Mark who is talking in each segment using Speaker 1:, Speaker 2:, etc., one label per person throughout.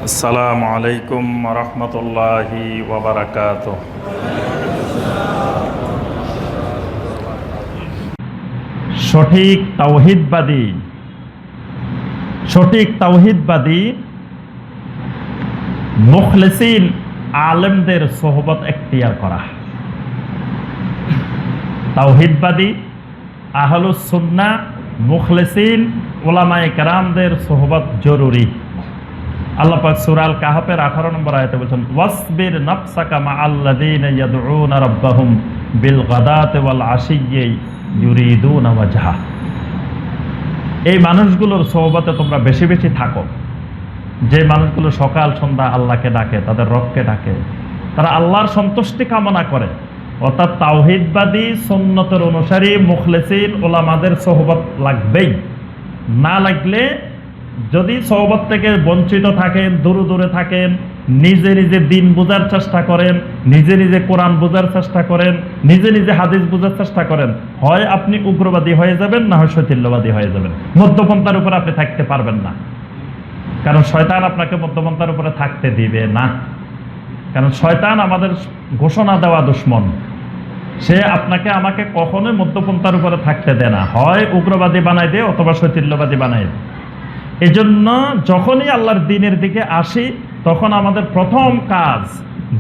Speaker 1: আসসালামু আলাইকুম রহমতুল্লাহি ওয়াবারাকাতুহ। সঠিক তাওহীদবাদী মুখলিসিন আলেমদের সোহবত এখতিয়ার করা। তাওহীদবাদী আহলুস সুন্নাহ মুখলিসিন উলামায়ে কেরামদের সোহবত জরুরি। আল্লাহ পাক সূরা আল কাহফের 18 নম্বর আয়াতে বলেন, ওয়াসবির নাফসাকা মাআল্লাযীনা ইয়াদউনা রাব্বাহুম বিল গাদাতি ওয়াল আশিয়্যি ইউরিদুনা ওয়াজহা। এই মানুষগুলোর সোহবতে তোমরা বেশি বেশি থাকো, যে মানুষগুলো সকাল সন্ধ্যা আল্লাহকে ডাকে, তাদের রবকে ডাকে, তারা আল্লাহর সন্তুষ্টি কামনা করে। অর্থাৎ তাওহীদবাদী সুন্নতের অনুসারী মুখলিসিন উলামাদের সোহবত লাগবেই। না লাগলে যদি সোহবত থেকে বঞ্চিত থাকেন, দূরে দূরে থাকেন, নিজে নিজে দিন বোঝার চেষ্টা করেন, নিজে নিজে কোরআন বোঝার চেষ্টা করেন, নিজে নিজে হাদিস বোঝার চেষ্টা করেন, হয় আপনি উগ্রবাদী হয়ে যাবেন, না হয় শৈথিল্যবাদী হয়ে যাবেন। মধ্যপন্থার উপর আপনি থাকতে পারবেন না, কারণ শয়তান আপনাকে মধ্যপন্থার উপরে থাকতে দিবে না। কারণ শয়তান আমাদের ঘোষণা দেওয়া দুশ্মন, সে আপনাকে আমাকে কখনোই মধ্যপন্থার উপরে থাকতে দেয় না, হয় উগ্রবাদী বানাই দেয় অথবা শৈথিল্যবাদী বানাই দেয়। এজন্য যখনই আল্লাহর দ্বীনের দিকে আসি, তখন আমাদের প্রথম কাজ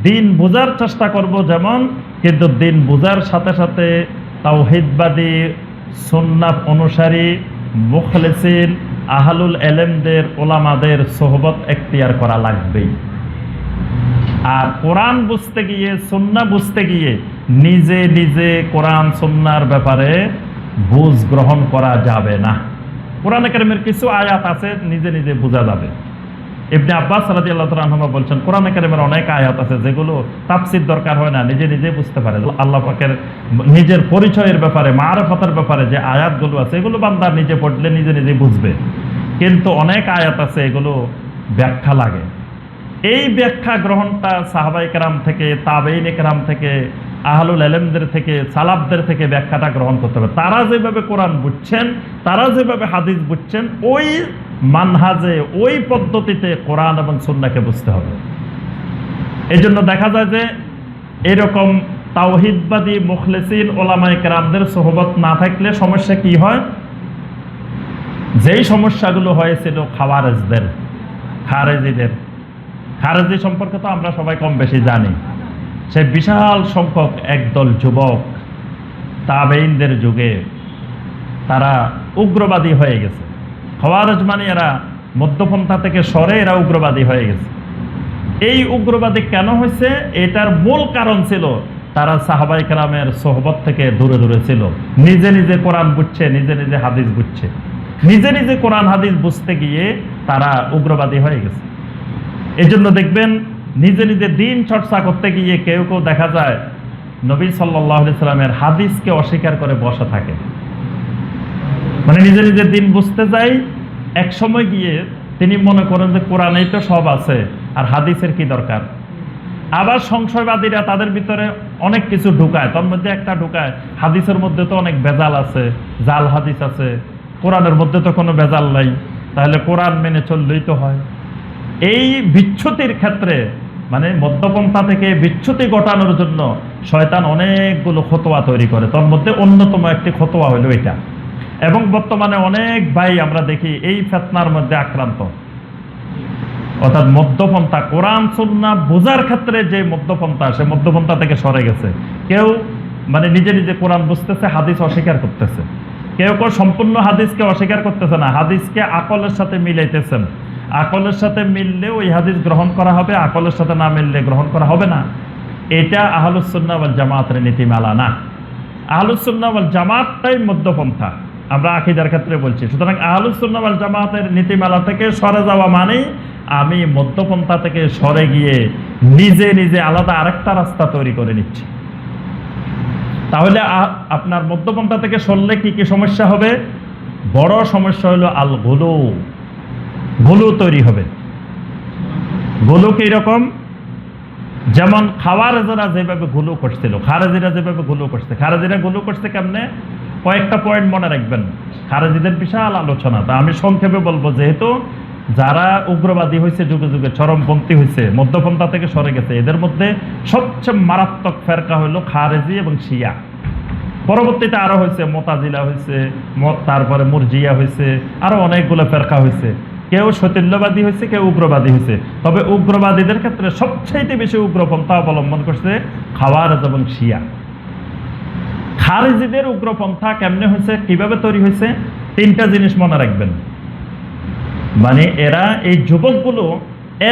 Speaker 1: দ্বীন বোঝার চেষ্টা করব যেমন, কিন্তু দ্বীন বোঝার সাথে সাথে তাওহীদবাদী সুন্নাহ অনুসারী মুখলিসিন আহলুল ইলমদের উলামাদের সোহবত এখতিয়ার করা লাগবেই। আর কোরআন বুঝতে গিয়ে, সুন্নাহ বুঝতে গিয়ে নিজে নিজে কোরআন সুন্নাহর ব্যাপারে বুঝ গ্রহণ করা যাবে না। কোরআনে কারীমের কিছু আয়াত আছে নিজে নিজে বোঝা যাবে। ইবনে আব্বাস রাদিয়াল্লাহু তাআলা আনহু বলছেন, কোরআনে কারীমের অনেক আয়াত আছে যেগুলো তাফসীর দরকার হয় না, নিজে নিজে বুঝতে পারে। আল্লাহ পাকের নিজের পরিচয়ের ব্যাপারে, মারিফতের ব্যাপারে যে আয়াতগুলো আছে এগুলো বান্দা নিজে পড়লে নিজে নিজে বুঝবে। কিন্তু অনেক আয়াত আছে এগুলো ব্যাখ্যা লাগে। এই ব্যাখ্যা গ্রহণটা সাহাবায়ে কেরাম থেকে, তাবেঈনে কেরাম থেকে, আহলুল ইলমদের থেকে, সালাফদের থেকে ব্যাখ্যাটা গ্রহণ করতে হবে। তারা যেভাবে কোরআন বুঝছেন, তারা যেভাবে হাদিস বুঝছেন, ওই মানহাজে, ওই পদ্ধতিতে কোরআন এবং সুন্নাহকে বুঝতে হবে। এই জন্য দেখা যায় যে এরকম তাওহীদবাদী মুখলিসিন উলামায়ে কেরামদের সোহবত না থাকলে সমস্যা কি হয়? যেই সমস্যাগুলো হয়েছিল খাওয়ারিজদের, খারেজি সম্পর্কে তো আমরা সবাই কম বেশি জানি। সে বিশাল সংখ্যক একদল যুবক তাবেঈনদের যুগে তারা উগ্রবাদী হয়ে গেছে। খাওয়ারিজ মানে এরা মধ্যপন্থা থেকে সরে এরা উগ্রবাদী হয়ে গেছে। এই উগ্রবাদী কেন হয়েছে? এটার মূল কারণ ছিল তারা সাহাবায়ে কেরামের সোহবত থেকে দূরে দূরে ছিল। নিজে নিজে কোরআন বুঝছে, নিজে নিজে হাদিস বুঝছে, নিজে নিজে কোরআন হাদিস বুঝতে গিয়ে তারা উগ্রবাদী হয়ে গেছে। এই জন্য দেখবেন নিজে নিজে দিন চর্চা করতে গিয়ে কেউ কেউ দেখা যায় নবী সাল্লাল্লাহু আলাইহি সাল্লামের হাদিসকে অস্বীকার করে বসে থাকে। মানে নিজে নিজে দিন বুঝতে যায়, এক সময় গিয়ে তিনি মনে করেন যে কোরআনেই তো সব আছে, আর হাদিসের কি দরকার। আবার সংশয়বাদীরা তাদের ভিতরে অনেক কিছু ঢুকায়, তার মধ্যে একটা ঢুকায় হাদিসের মধ্যে তো অনেক ভেজাল আছে, জাল হাদিস আছে, কোরআনের মধ্যে তো কোনো ভেজাল নাই, তাহলে কোরআন মেনে চললেই তো হয়। এই বিচ্যুতির ক্ষেত্রে, মানে মধ্যপন্থা থেকে বিচ্যুতি ঘটানোর জন্য শয়তান অনেকগুলো ফতোয়া তৈরি করে। তার মধ্যে অন্যতম একটি ফতোয়া হলো এটা। এবং বর্তমানে অনেক ভাই আমরা দেখি এই ফিতনার মধ্যে আক্রান্ত। অর্থাৎ মধ্যপন্থা, কোরআন সুন্নাহ বোঝার ক্ষেত্রে যে মধ্যপন্থা, সে মধ্যপন্থা থেকে সরে গেছে। কেউ মানে নিজে নিজে কোরআন বুঝতেছে, হাদিস অস্বীকার করতেছে। কেউ কেউ সম্পূর্ণ হাদিসকে অস্বীকার করতেছে না, হাদিসকে আকলের সাথে মিলাইতেছেন। আকলের সাথে মিললে ওই হাদিস গ্রহণ করা হবে, আকলের সাথে না মিললে গ্রহণ করা হবে না। এটা আহলুস সুন্নাহ ওয়াল জামাতের নীতিমালা না। আহলুস সুন্নাহ ওয়াল জামাতটাই মধ্যপন্থা, আমরা আকীদার ক্ষেত্রে বলছি। সুতরাং আহলুস সুন্নাহ ওয়াল জামাতের নীতিমালা থেকে সরে যাওয়া মানে আমি মধ্যপন্থা থেকে সরে গিয়ে নিজে নিজে আলাদা আরেকটা রাস্তা তৈরি করে নিচ্ছি। তাহলে আপনার মধ্যপন্থা থেকে সরলে কি কি সমস্যা হবে? বড় সমস্যা হলো আল গুলু, গুলু তৈরি হবে। গুলু কি রকম? যেমন খাওয়ারিজরা যেভাবে গুলু করছিল, খারেজিরা যেভাবে গুলু করছে। খারেজিরা গুলু করছে কেমনে? কয়েকটা পয়েন্ট মনে রাখবেন। খারেজিদের বিশাল আলোচনা, তা আমি সংক্ষেপে বলবো, যেহেতু যারা উগ্রবাদী হয়েছে, যুগে যুগে চরমপন্থী হয়েছে, মধ্যপন্থা থেকে সরে গেছে, এদের মধ্যে সবচেয়ে মারাত্মক ফেরকা হলো খারেজি এবং শিয়া। পরবর্তীতে আরো হয়েছে, মোতাজিলা হয়েছে, তারপরে মুরজিয়া হয়েছে, আরো অনেকগুলো ফেরকা হয়েছে। কেউ শৈথিল্যবাদী হয়েছে, কেউ উগ্রবাদী হয়েছে। তবে উগ্রবাদীদের ক্ষেত্রে সবচাইতে বেশি উগ্রপন্থা অবলম্বন করছে খাওয়ারেজ এবং শিয়া। খারেজিদের উগ্রপন্থা কেমনে হয়েছে, কিভাবে তৈরি হয়েছে, তিনটা জিনিস মনে রাখবেন। মানে এরা, এই যুবকগুলো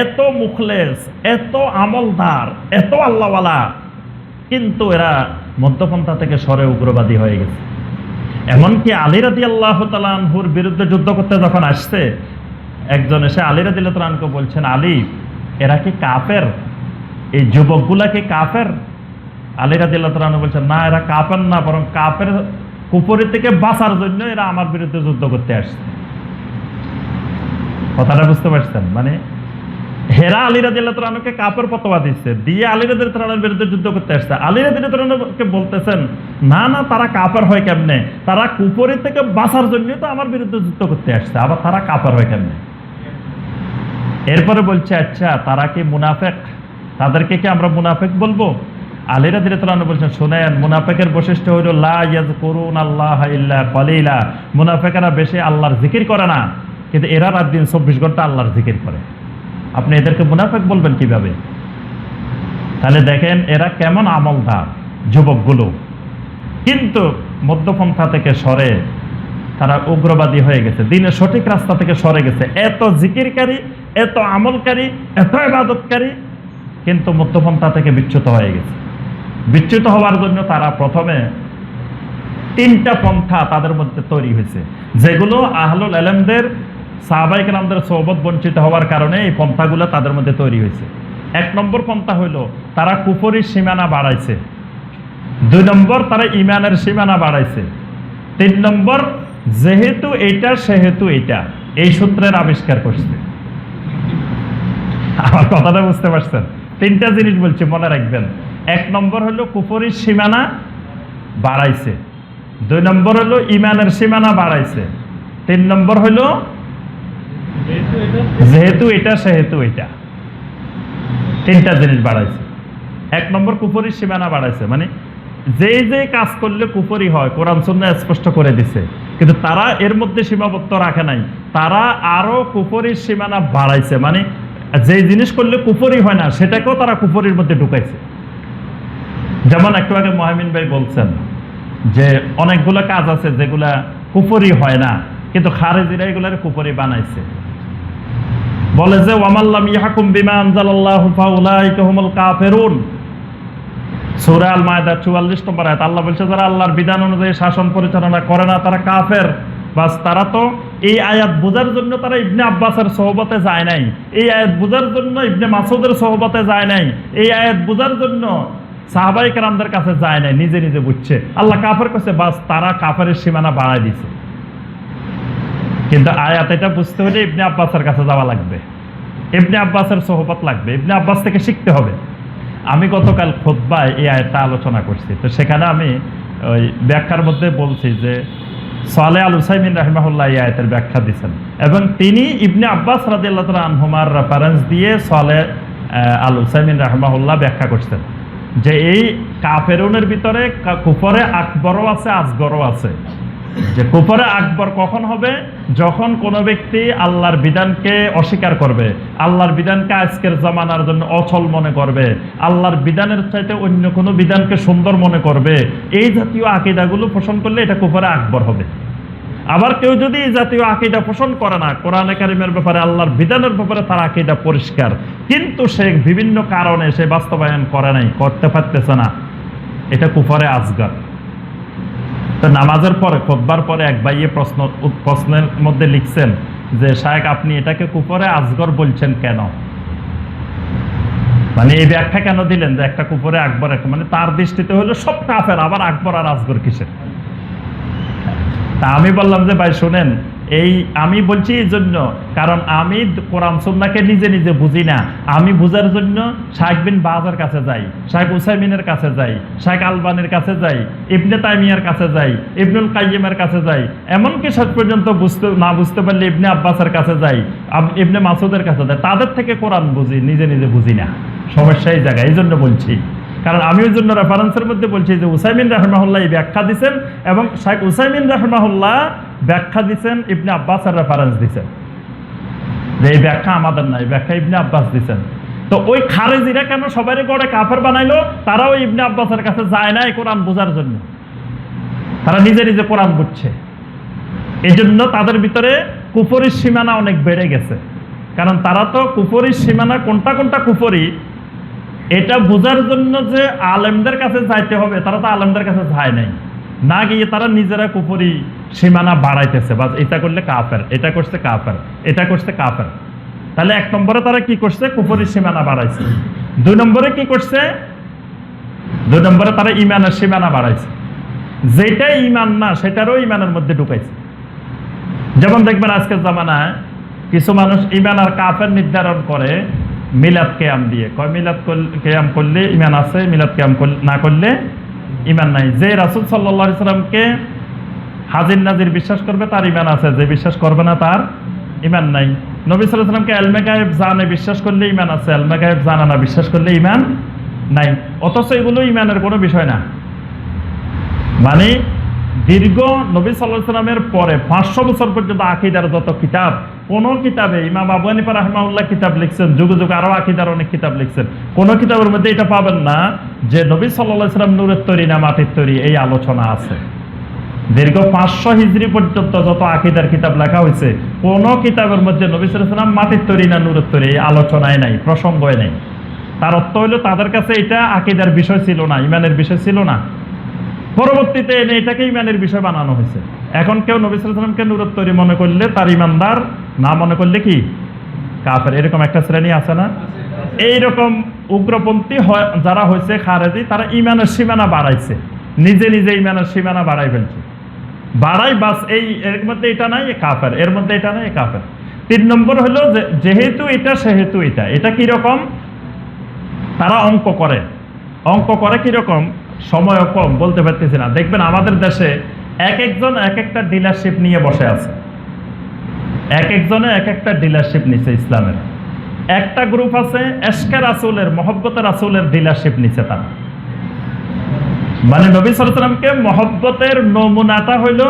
Speaker 1: এত মুখলেস, এত আমলদার, এত আল্লাহওয়ালা, কিন্তু এরা মধ্যপন্থা থেকে সরে উগ্রবাদী হয়ে গেছে। এমনকি আলী রাদিয়াল্লাহু তাআলা আনহুর বিরুদ্ধে যুদ্ধ করতে যখন আসছে, একজন এসে আলী রাদিয়াল্লাহু তাআলা আনহুকে বলছেন, আলী, এরা কি কাফের? এই যুবকগুলা কি কাফের? আলী রাদিয়াল্লাহু তাআলা আনহু বলছেন, না, এরা কাফের না, বরং কাফের কুফরি থেকে বাঁচার জন্য এরা আমার বিরুদ্ধে যুদ্ধ করতে আসছে। কথাটা বুঝতে পারছেন? মানে হেরা আলী রাদিয়াল্লাহু তাআলা আনহুকে কাফের ফতোয়া দিচ্ছে, দিয়ে আলী রাদিয়াল্লাহু তাআলা আনহুর বিরুদ্ধে যুদ্ধ করতে আসছে। আলী রাদিয়াল্লাহু তাআলা আনহুকে বলতেছেন, না না, তারা কাফের হয় কেমনে? তারা কুফরি থেকে বাঁচার জন্য তো আমার বিরুদ্ধে যুদ্ধ করতে আসছে, আবার তারা কাফের হয় কেমনে? এরপরে বলছে, আচ্ছা, তারা কি মুনাফিক? তাদেরকে কি আমরা মুনাফিক বলবো? আলী রাদিয়াল্লাহু তাআলা আনহু বলছেন, শুনেন, মুনাফিকের বৈশিষ্ট্য হইল লা ইয়াযকুরুনাল্লাহা ইল্লা কলিলা। মুনাফিকেরা বেশি আল্লাহর জিকির করে না, কিন্তু এরা রাত দিন 24 ঘন্টা আল্লাহর জিকির করে। আপনি এদেরকে মুনাফিক বলবেন কিভাবে? তাহলে দেখেন এরা কেমন আমলদার যুবকগুলো, কিন্তু মধ্যপন্থা থেকে সরে তারা উগ্রবাদী হয়ে গেছে, দিনের সঠিক রাস্তা থেকে সরে গেছে। এত জিকিরকারী, এত আমলকারী, এত ইবাদতকারী, কিন্তু মধ্যপন্থা থেকে বিচ্যুত হয়ে গেছে। বিচ্যুত হওয়ার জন্য তারা প্রথমে তিনটা পন্থা তাদের মধ্যে তৈরি হয়েছে, যেগুলো আহলুল ইলমদের, সাহাবায়ে কেরামদের সোহবত বঞ্চিত হওয়ার কারণে এই পন্থাগুলো তাদের মধ্যে তৈরি হয়েছে। এক নম্বর পন্থা হইল তারা কুফরির সীমানা বাড়াইছে। 2 নম্বর, তারা ইমানের সীমানা বাড়াইছে। 3 নম্বর, যেহেতু এইটা সেহেতু এইটা, এই সূত্রের আবিষ্কার করছে। আমার কথাটা বুঝতে পারছেন? তিনটা জিনিস বলছি, মনে রাখবেন। 1 নম্বর হলো কুফরির সীমানা বাড়াইছে, 2 নম্বর হলো ইমানের সীমানা বাড়াইছে, 3 নম্বর হলো যেহেতু এটা সেহেতু এটা। তিনটা জিনিস বাড়াইছে। 1 নম্বর, কুফরির সীমানা বাড়াইছে, মানে যে কাজ করলে কুফরি হয় কোরআন সুন্নাহ স্পষ্ট করে দিছে, কিন্তু তারা এর মধ্যে সীমাবদ্ধ রাখে নাই, তারা আরো কুফরির সীমানা বাড়াইছে। মানে যে জিনিস করলে কুফরি হয় না, সেটাকেও তারা কুফরির মধ্যে ঢুকাইছে। যেমন একটু আগে মহামিন ভাই বলছেন যে অনেকগুলো কাজ আছে যেগুলা কুফরি হয় না, কিন্তু খারেজিরা এগুলার কুফরি বানাইছে। বলে যে ওয়ামাল্লাম ইয়াহকুম বিমা আনজালাল্লাহু ফাউলাইকা হুমুল কাফিরুন। সূরা আল মায়দা 44 নম্বর আয়াত, আল্লাহ বলছে যারা আল্লাহর বিধান অনুযায়ী শাসন পরিচালনা করে না তারা কাফের। বাস, তারা তো এই আয়াত বোঝার জন্য তারা ইবনে আব্বাসের সোহবতে যায় নাই, এই আয়াত বোঝার জন্য ইবনে মাসউদের সোহবতে যায় নাই, এই আয়াত বোঝার জন্য সাহাবায়ে কেরামদের কাছে যায় নাই, নিজে নিজে বুঝছে। আল্লাহ কাফের কাছে, বাস, তারা কাফেরের সীমানা বাড়ায় দিছে। কিন্তু আয়াত এটা বুঝতে হলে ইবনে আব্বাসের কাছে যাওয়া লাগবে, ইবনে আব্বাসের সোহবত লাগবে, ইবনে আব্বাস থেকে শিখতে হবে। আমি গতকাল খুতবায় এই আয়াতটা আলোচনা করছি, তো সেখানে আমি ওই ব্যাখ্যার মধ্যে বলছি যে সালেহ আল উসাইমিন রাহিমাহুল্লাহ এই আয়াতের ব্যাখ্যা দিয়েছেন, এবং তিনি ইবনে আব্বাস রাদিয়াল্লাহু তাআলা আনহুমার রেফারেন্স দিয়ে সালেহ আল উসাইমিন রাহিমাহুল্লাহ ব্যাখ্যা করছেন যে এই কাফেরুনের ভিতরে কুফরে আকবরও আছে, আসগরও আছে। যে কুফরে আকবর কখন হবে? যখন কোনো ব্যক্তি আল্লাহর বিধানকে অস্বীকার করবে, আল্লাহর বিধানকে আজকের জামানার জন্য অচল মনে করবে, আল্লাহর বিধানের চাইতে অন্য কোনো বিধানকে সুন্দর মনে করবে, এই জাতীয় আকীদাগুলো পোষণ করলে এটা কুফরে আকবর হবে। আবার কেউ যদি এই জাতীয় আকীদা পোষণ করে না, কোরআনে কারিমের ব্যাপারে, আল্লাহর বিধানের ব্যাপারে তার আকীদা পরিষ্কার, কিন্তু সে বিভিন্ন কারণে সে বাস্তবায়ন করে নাই, করতে পারতেছে না, এটা কুফরে আসগর। তো নামাজের পরে, খুতবার পরে এক ভাইয়ে প্রশ্নের মধ্যে লিখছেন যে শায়েখ, আপনি এটাকে কুফরে আসগর বলছেন কেন? মানে এই ব্যাখ্যা কেন দিলেন যে একটা কুফরে আকবর, মানে তার দৃষ্টিতে হলো সব কাফের, আবার আকবর আর আসগর কিসের? তা আমি বললাম যে ভাই শুনেন, এই আমি বলছি এই জন্য, কারণ আমি কোরআন সুন্নাহকে নিজে নিজে বুঝি না। আমি বুঝার জন্য শাইখ বিন বাজের কাছে যাই, শাইখ উসাইমিনের কাছে যাই, শাইখ আলবানির কাছে যাই, ইবনে তাইমিয়ার কাছে যাই, ইবনুল কাইয়িমের কাছে যাই, এমনকি শেষ পর্যন্ত বুঝতে পারলে ইবনে আব্বাসের কাছে যাই, ইবনে মাসুদের কাছে যাই। তাদের থেকে কোরআন বুঝি, নিজে নিজে বুঝি না। সমস্যা এই জায়গায়, এই জন্য বলছি। কারণ আমি ওই জন্য রেফারেন্সের মধ্যে বলছি যে উসাইমিন রাহিমাহুল্লাহ এই ব্যাখ্যা দিচ্ছেন, এবং শাইখ উসাইমিন রাহিমাহুল্লাহ ব্যাখ্যা দিচ্ছেন, ইবনে আব্বাসের রেফারেন্স দিচ্ছেন যে এই ব্যাখ্যা আমাদের নাই, ব্যাখ্যা ইবনে আব্বাস দিচ্ছেন। তো ওই খারেজিরা কেন সবাই গড়ে কাফের বানাইলো? তারাও ইবনে আব্বাসের কাছে যায় না এই কোরআন বোঝার জন্য, তারা নিজে নিজে কোরআন বুঝছে। এই জন্য তাদের ভিতরে কুফরির সীমানা অনেক বেড়ে গেছে। কারণ তারা তো কুফরির সীমানা কোনটা কোনটা কুফরি এটা বোঝার জন্য যে আলেমদের কাছে যাইতে হবে, তারা তো আলেমদের কাছে যায় নাই, না গিয়ে তারা নিজেরা কুফরি সীমানা বাড়াইতেছে। বাস এটা করলে কাফের, এটা করছে কাফের, এটা করছে কাফের। তাহলে এক নম্বরে তারা কি করছে? কুফরি সীমানা বাড়াইছে। দুই নম্বরে কি করছে? দুই নম্বরে তারা ইমানের সীমানা বাড়াইছে। যেটা ইমান না সেটারও ইমানের মধ্যে ঢুকাইছে। যেমন দেখবেন আজকের জামানায় কিছু মানুষ ইমান আর কাফের নির্ধারণ করে মিলাদ কিয়াম দিয়ে, কয় মিলাদ কিয়াম করলে ইমান আছে, মিলাদ কিয়াম না করলে ইমান নাই। যে রাসূল সাল্লাল্লাহু আলাইহি সাল্লামকে হাজির নাজির বিশ্বাস করবে তার ইমান আছে, যে বিশ্বাস করবে না তার ইমান নাই। নবী সাল্লাল্লাহু আলাইহি সাল্লামকে ইলমে গায়েব জানে বিশ্বাস করলে ইমান আছে, ইলমে গায়েব জানা না বিশ্বাস করলে ইমান নাই। অথচ এগুলো ইমানের কোনো বিষয় না। মানে দীর্ঘ নবী সাল্লাল্লাহু আলাইহি সাল্লামের পরে 500 বছর পর্যন্ত আকীদার যত কিতাব, কোন কিতাবে ইমাম আবু হানিফা রাহিমাহুল্লাহ কিতাব লিখছেন, যুগে যুগে আরো আকীদার অনেক কিতাব লিখছেন, কোন কিতাবের মধ্যে এটা পাবেন না যে নবী সাল্লাল্লাহু আলাইহি সাল্লাম নূরের তৈরি না মাটির তৈরি, এই আলোচনা আছে। দীর্ঘ 500 হিজরি পর্যন্ত যত আকীদার কিতাব লেখা হয়েছে, কোন কিতাবের মধ্যে নবী সাল্লাল্লাহু আলাইহি সাল্লাম মাটির তৈরি না নূরের তৈরি এই আলোচনায় নাই, প্রসঙ্গই নাই। তার অর্থ হলো তাদের কাছে এটা আকীদার বিষয় ছিল না, ইমানের বিষয় ছিল না। পরবর্তীতে এনে এটাকে ইমানের বিষয় বানানো হয়েছে। এখন কেউ নবী সাল্লাল্লাহু আলাইহি সাল্লামকে নূরের তৈরি মনে করলে তার ইমানদার, না মনে করলে কি কাফের। এরকম একটা শ্রেণী আছে না? এইরকম উগ্রপন্থী যারা হয়েছে খারেজি, তারা ইমানের সীমানা বাড়াইছে, নিজে নিজে ইমানের সীমানা বাড়াই ফেলছে, বাড়াই বাস এই এর মধ্যে এটা নাই এ কাফের, এর মধ্যে এটা নাই এ কাফের। 3 নম্বর হলো যেহেতু এটা সেহেতু এটা। এটা কিরকম? তারা অঙ্ক করে। অঙ্ক করে কিরকম? সময় কম, বলতে পারতেছি না। দেখবেন আমাদের দেশে এক একজন এক একটা ডিলারশিপ নিয়ে বসে আছে, এক একজনে এক একটা ডিলারশিপ নিছে ইসলামের। একটা গ্রুপ আছে এশকে রাসূলের, মহব্বতে রাসূলের ডিলারশিপ নিছে তারা। মানে নবী সাল্লাল্লাহু আলাইহি সাল্লামকে মহব্বতের নমুনাটা হইল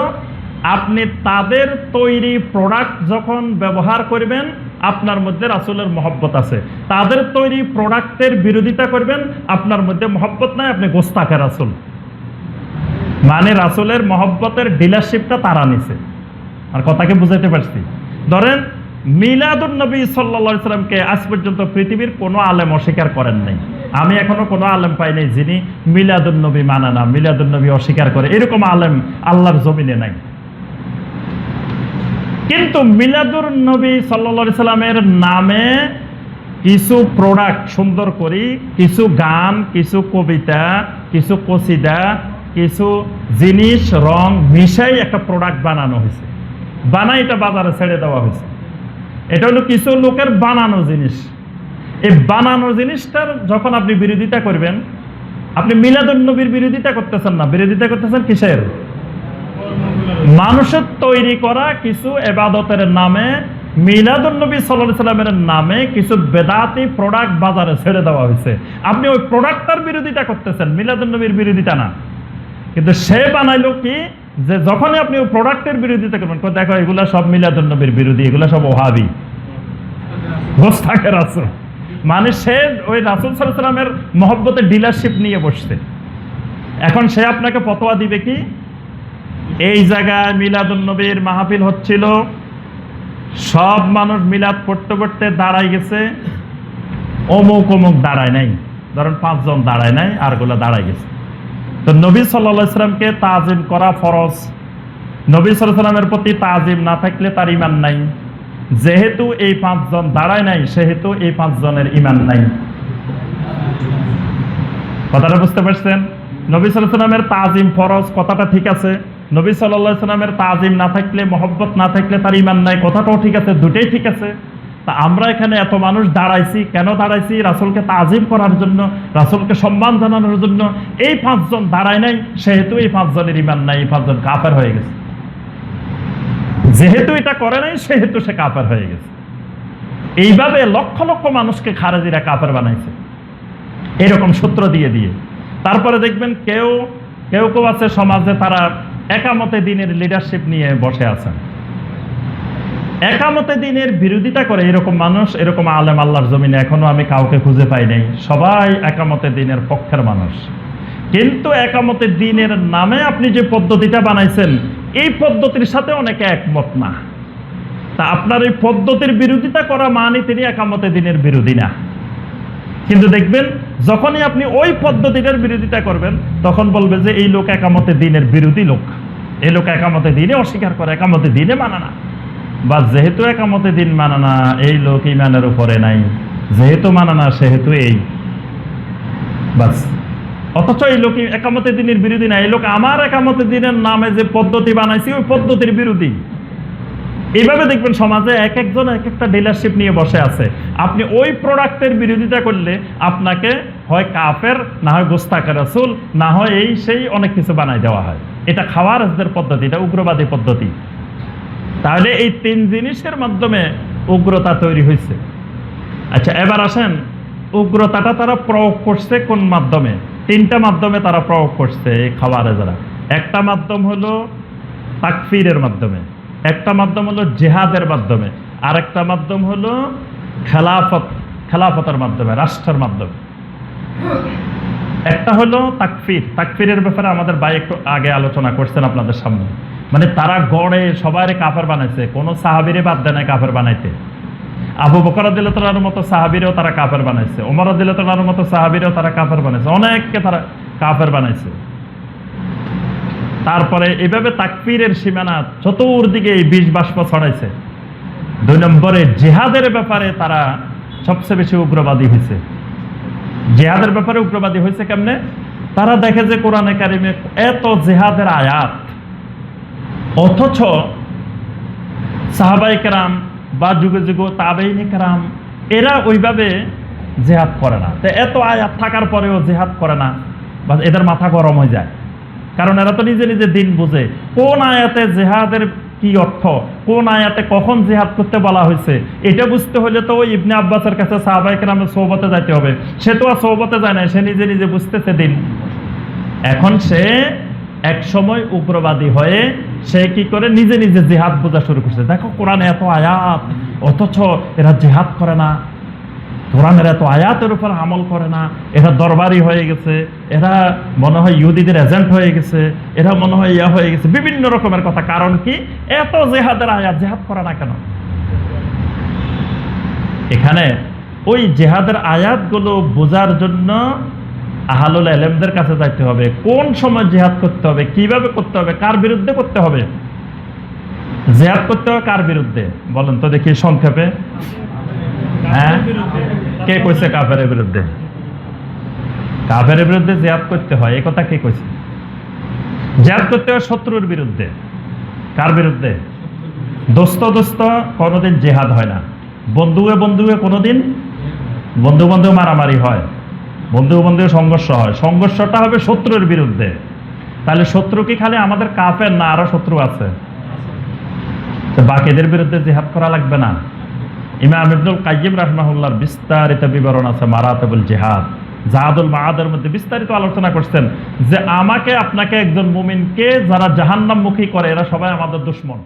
Speaker 1: আপনি তাদের তৈরি প্রোডাক্ট যখন ব্যবহার করবেন আপনার মধ্যে রাসূলের মহব্বত আছে, তাদের তৈরি প্রোডাক্টের বিরোধিতা করবেন আপনার মধ্যে মহব্বত নাই, আপনি গোস্তাখে রাসূল। মানে রাসূলের মহব্বতের ডিলারশিপটা তারা নিছে। আর কথাকে বুঝাইতে পারছি? ধরেন মিলাদুন নবী সাল্লাল্লাহু আলাইহি সাল্লামকে আজ পর্যন্ত পৃথিবীর কোনো আলেম অস্বীকার করেন নাই। আমি এখনো কোনো আলেম পাই নাই যিনি মিলাদুন নবী মানে না, মিলাদুন নবী অস্বীকার করে, এরকম আলেম আল্লাহর জমিনে নাই। কিন্তু মিলাদুন নবী সাল্লাল্লাহু আলাইহি সাল্লামের নামে কিছু প্রোডাক্ট সুন্দর করি, কিছু গান, কিছু কবিতা, কিছু কসিদা, কিছু জিনিস রং মিশাই একটা প্রোডাক্ট বানানো হয়েছে, বানাই এটা বাজারে ছেড়ে দেওয়া হয়েছে। এটা হলো কিছু লোকের বানানো জিনিস। এই বানানো জিনিসটার যখন আপনি বিরোধিতা করবেন, আপনি মিলাদুন নবীর বিরোধিতা করতেছেন না, বিরোধিতা করতেছেন কিসের? মানুষের তৈরি করা কিছু ইবাদতের নামে, মিলাদুন নবী সাল্লাল্লাহু আলাইহি সাল্লামের নামে কিছু বেদাতি প্রোডাক্ট বাজারে ছেড়ে দেওয়া হয়েছে। আপনি ওই প্রোডাক্টটার বিরোধিতা করতেছেন, মিলাদুন নবীর বিরোধিতা না। কিন্তু সে বানাইলো কি, যে যখনই আপনি ওই প্রোডাক্টের বিরোধিতা করবেন, দেখো এগুলা সব মিলাদুন নবীর বিরোধী, এগুলা সব ওহাবি, গোস্তাখে রাসূল। মানে সে ওই রাসূল সাল্লাল্লাহু আলাইহি সাল্লামের মহব্বতের ডিলারশিপ নিয়ে বসছে। এখন সে আপনাকে ফতোয়া দিবে কি, এই জায়গায় মিলাদুন নবীর মাহফিল হচ্ছিল, সব মানুষ মিলাদ পড়তে পড়তে দাঁড়াই গেছে, অমুক অমুক দাঁড়ায় নাই, ধরেন 5 জন দাঁড়ায় নাই, আরগুলা দাঁড়ায় গেছে। তো নবী সাল্লাল্লাহু আলাইহি সাল্লামকে তাজিম করা ফরজ। নবী সাল্লাল্লাহু আলাইহি সাল্লামের প্রতি তাজিম না থাকলে তার ঈমান নাই। যেহেতু এই 5 জন দাঁড়ায় নাই, সেহেতু এই 5 জনের ঈমান নাই। কথাটা বুঝতে পারছেন? নবী সাল্লাল্লাহু আলাইহি সাল্লামের তাজিম ফরজ, কথাটা ঠিক আছে, নবী সাল্লাল্লাহু আলাইহি সাল্লামের তাজিম না থাকলে, মহব্বত না থাকলে তার ঈমান নাই, কথাটাও ঠিক আছে, দুটোই ঠিক আছে। তা আমরা এখানে এত মানুষ দাঁড়াইছি, কেন দাঁড়াইছি? রাসূলকে তাজিম করার জন্য, রাসূলকে সম্মান জানানোর জন্য। এই 5 জন দাঁড়ায় নাই, সেহেতু এই 5 জনের ঈমান নাই, এই 5 জন কাফের হয়ে গেছে। যেহেতু এটা করে নাই, সেহেতু সে কাফের হয়ে গেছে। এইভাবে লক্ষ লক্ষ মানুষকে খারেজিরা কাফের বানাইছে, এরকম সূত্র দিয়ে দিয়ে। তারপরে দেখবেন কেউ কেউ কেউ আছে সমাজে, তারা একামতে দ্বীনের লিডারশিপ নিয়ে বসে আছেন, একামতে দ্বীনের বিরোধিতা করে। এরকম মানুষ, এরকম আলেম আল্লাহর জমিনে এখনো আমি কাউকে খুঁজে পাই নাই। সবাই একামতে দ্বীনের পক্ষের মানুষ, কিন্তু একামতে দ্বীনের নামে আপনি যে পদ্ধতিটা বানাইছেন, এই পদ্ধতির সাথে অনেকে একমত না। তা আপনার এই পদ্ধতির বিরোধিতা করা মানে তিনি একামতে দ্বীনের বিরোধী না। কিন্তু দেখবেন যখনই আপনি ওই পদ্ধতিটার বিরোধিতা করবেন, তখন বলবে যে এই লোক একামতে দ্বীনের বিরোধী লোক, এই লোক একামতে দ্বীনে অস্বীকার করে, একামতে দ্বীনে মানে না। বা যেহেতু একামতে দ্বীন মানে না, এই লোক ঈমানের উপরে নাই, যেহেতু মানে না সেহেতু এই বাস। অথচ এই লোক একামতে দ্বীনের বিরোধী না, এই লোক আমার একামতে দ্বীনের নামে যে পদ্ধতি বানাইছি ওই পদ্ধতির বিরোধী। এইভাবে দেখবেন সমাজে এক একজন এক একটা ডিলারশিপ নিয়ে বসে আছে। আপনি ওই প্রোডাক্টের বিরোধিতা করলে আপনাকে হয় কাফের, না হয় গোস্তাকে রাসূল, না হয় এই সেই অনেক কিছু বানাই দেওয়া হয়। এটা খাওয়ারদের পদ্ধতি, এটা উগ্রবাদী পদ্ধতি। তাহলে এই 3 জিনিসের মাধ্যমে উগ্রতা তৈরি হয়েছে। আচ্ছা, এবার আসেন, উগ্রতাটা তারা প্রয়োগ করছে কোন মাধ্যমে? 3টা মাধ্যমে তারা প্রয়োগ করছে এই খাওয়ারেজরা। একটা মাধ্যম হলো তাকফিরের মাধ্যমে, একটা মাধ্যম হলো জিহাদের মাধ্যমে, আর একটা মাধ্যম হলো খেলাফতের মাধ্যমে, রাষ্ট্রের মাধ্যমে। একটা হলো তাকফির। তাকফিরের ব্যাপারে আমাদের ভাই একটু আগে আলোচনা করছেন আপনাদের সামনে। মানে তারা গড়ে সবাইরে কাফের বানাইছে, কোনো সাহাবীরে বাদ দেয় না কাফের বানাইতে। আবু বকর রাদিয়াল্লাহু তাআলার মতো সাহাবীরেও তারা কাফের বানাইছে, ওমর রাদিয়াল্লাহু তাআলার মতো সাহাবীরেও তারা কাফের বানাইছে, অনেককে তারা কাফের বানাইছে। তারপরে এভাবে তাকফিরের সীমানা চতুর্দিকে এই বিষ বাষ্প ছড়াইছে। 2 নম্বরে জিহাদের ব্যাপারে তারা সবচেয়ে বেশি উগ্রবাদী হয়েছে। জিহাদের ব্যাপারে উগ্রবাদী হয়েছে কেমনে? তারা দেখে যে কোরআনে কারিমে এত জিহাদের আয়াত, অথচ সাহাবায়ে কেরাম বা যুগে যুগে তাবেঈনে কেরাম এরা ওইভাবে জিহাদ করে না। তো এত আয়াত থাকার পরেও জিহাদ করে না, বা এদের মাথা গরম হয়ে যায়। কারণ এরা তো নিজে নিজে দিন বুঝে, কোন আয়াতে জিহাদের কি অর্থ, কোন আয়াতে কখন জিহাদ করতে বলা হয়েছে, এটা বুঝতে হলে তো ওই ইবনে আব্বাসের কাছে সাহাবায়ে কেরামের সোহবতে যাইতে হবে। সে তো আর সোহবতে যায় না, সে নিজে নিজে বুঝতেছে দিন। এখন সে এক সময় উগ্রবাদী হয়ে সে কি করে নিজে নিজে জিহাদ বোঝা শুরু করছে। দেখো কোরআনে এত আয়াত, অথচ এরা জিহাদ করে না, কোরআনের এত আয়াতের উপর আমল করে না, এরা দরবারি হয়ে গেছে, এরা মনে হয় ইহুদিদের এজেন্ট হয়ে গেছে, এরা মনে হয় ইয়া হয়ে গেছে, বিভিন্ন রকমের কথা। কারণ কি? এত জিহাদের আয়াত, জিহাদ করে না কেন? এখানে ওই জিহাদের আয়াতগুলো বোঝার জন্য আহলুল ইলমদের কাছে যাইতে হবে। কোন সময় জিহাদ করতে হবে, কিভাবে করতে হবে, কার বিরুদ্ধে করতে হবে। জিহাদ করতে হবে কার বিরুদ্ধে বলেন তো দেখি সংক্ষেপে। হ্যাঁ, কে কইছে কাফেরের বিরুদ্ধে? কাফেরের বিরুদ্ধে জিহাদ করতে হয়, এই কথা কে কইছে? জিহাদ করতে হয় শত্রুর বিরুদ্ধে। কার বিরুদ্ধে? দোস্ত দোস্ত কোনোদিন জিহাদ হয় না, বন্ধুয়ে বন্ধুয়ে কোনোদিন, বন্ধু বন্ধু মারামারি হয়, বন্ধু বন্ধু সংঘর্ষ হয়, সংঘর্ষটা হবে শত্রুর বিরুদ্ধে। তাহলে শত্রু কি খালি আমাদের কাফের না, আরো শত্রু আছে? তো বাকিদের বিরুদ্ধে জিহাদ করা লাগবে না? ইমাম ইবনুল কাইয়িম রাহিমাহুল্লাহর বিস্তারিত বিবরণ আছে মারাতিবুল জিহাদ, জাহাদুল মাআদের মধ্যে বিস্তারিত আলোচনা করছেন যে আমাকে আপনাকে একজন মুমিনকে যারা জাহান্নামমুখী করে এরা সবাই আমাদের দুশমন।